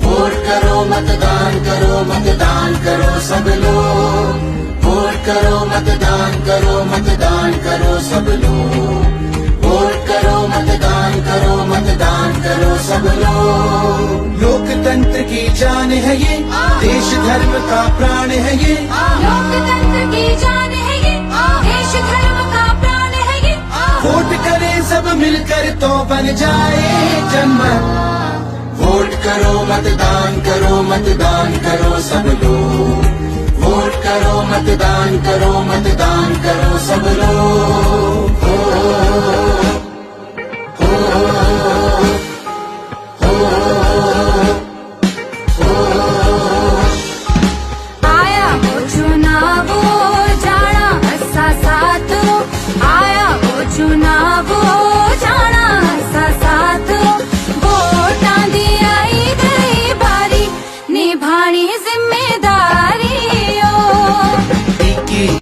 Vote करो मतदान करो मतदान करो सब लोग। वोट करो मतदान करो मतदान करो सब लोग। वोट करो मतदान करो मतदान करो सब लोग। लोकतंत्र की जान है ये, देश धर्म का प्राण है ये। लोकतंत्र की जान है ये, देश धर्म का प्राण है ये। वोट करें सब मिलकर तो बन जाए जनमत। वोट करो मतदान करो सब लोग। वोट करो मतदान करो सब लोग। आया वो चुनाव जाना असा साथ, आया वो चुनाव